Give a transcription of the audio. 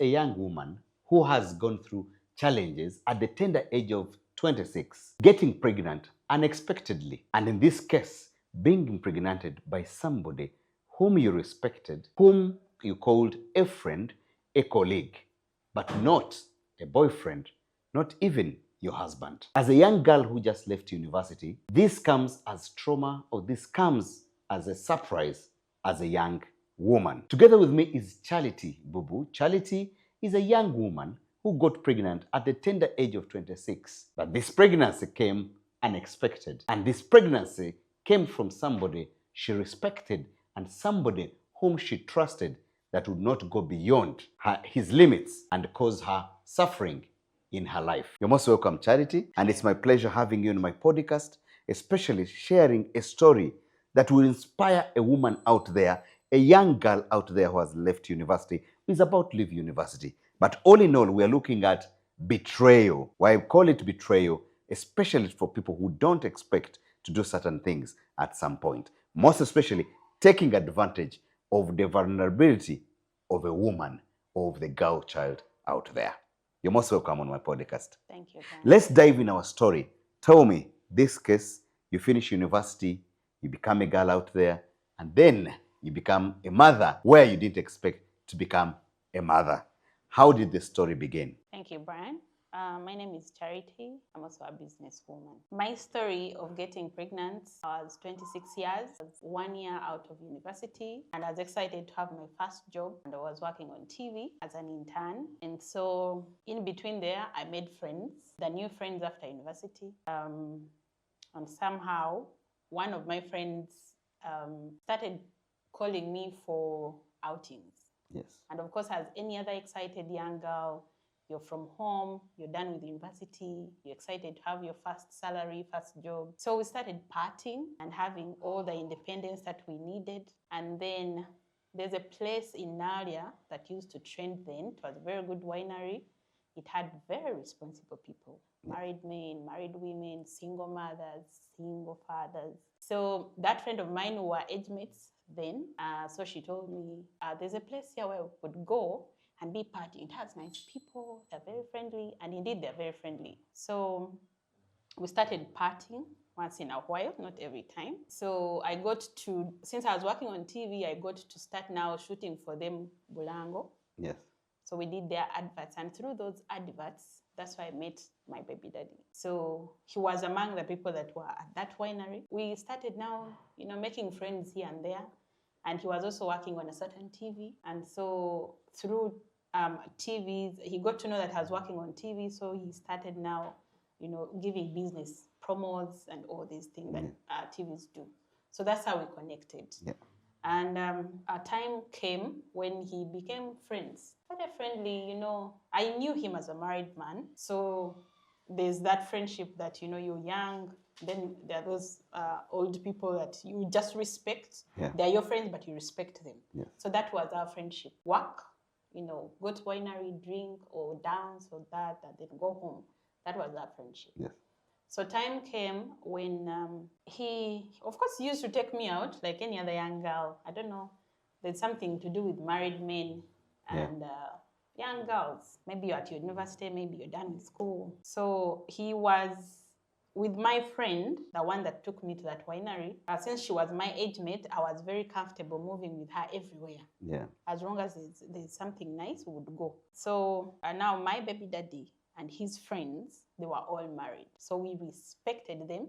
a young woman who has gone through challenges at the tender age of 26, getting pregnant unexpectedly, and in this case, being impregnated by somebody whom you respected, whom you called a friend, a colleague, but not a boyfriend, not even your husband. As a young girl who just left university, this comes as trauma, or this comes as a surprise as a young woman. Together with me is Charity Bubu. Charity is a young woman who got pregnant at the tender age of 26. But this pregnancy came unexpected. And this pregnancy came from somebody she respected and somebody whom she trusted that would not go beyond his limits and cause her suffering in her life. You're most welcome, Charity, and it's my pleasure having you on my podcast, especially sharing a story that will inspire a woman out there, a young girl out there who has left university, who is about to leave university. But all in all, we are looking at betrayal. Why I call it betrayal, especially for people who don't expect to do certain things at some point. Most especially, taking advantage of the vulnerability of a woman or of the girl child out there. You're most welcome on my podcast. Thank you. Let's dive in our story. Tell me, this case, you finish university, you become a girl out there, and then you become a mother where you didn't expect to become a mother. How did the story begin? Thank you, Brian. My name is Charity. I'm also a businesswoman. My story of getting pregnant, I was 26 years, 1 year out of university, and I was excited to have my first job, and I was working on TV as an intern. And so in between there, I made friends, the new friends after university. And somehow, one of my friends started calling me for outings. Yes. And of course, as any other excited young girl, you're from home, you're done with university, you're excited to have your first salary, first job. So we started partying and having all the independence that we needed. And then there's a place in Naria that used to trend then. It was a very good winery. It had very responsible people, married men, married women, single mothers, single fathers. So that friend of mine, who were age mates then, so she told me, there's a place here where we could go and be partying. It has nice people, they're very friendly, and indeed they're very friendly. So we started partying once in a while, not every time. So I got to, since I was working on TV, I got to start now shooting for them Bulango. Yes. So we did their adverts, and through those adverts, that's why I met my baby daddy. So he was among the people that were at that winery. We started now, making friends here and there. And he was also working on a certain TV. And so through TVs, he got to know that I was working on TV. So he started now, giving business promos and all these things that TVs do. So that's how we connected. Yeah. And a time came when he became friends. Very friendly, I knew him as a married man. So there's that friendship that, you're young. Then there are those old people that you just respect. Yeah. They're your friends, but you respect them. Yeah. So that was our friendship. Work, go to winery, drink or dance or that, and then go home. That was our friendship. Yes. So time came when he, of course, used to take me out like any other young girl. I don't know. There's something to do with married men and young girls. Maybe you're at your university, maybe you're done with school. So he was with my friend, the one that took me to that winery. Since she was my age mate, I was very comfortable moving with her everywhere. Yeah. As long as there's something nice, we would go. So now my baby daddy and his friends, they were all married. So we respected them.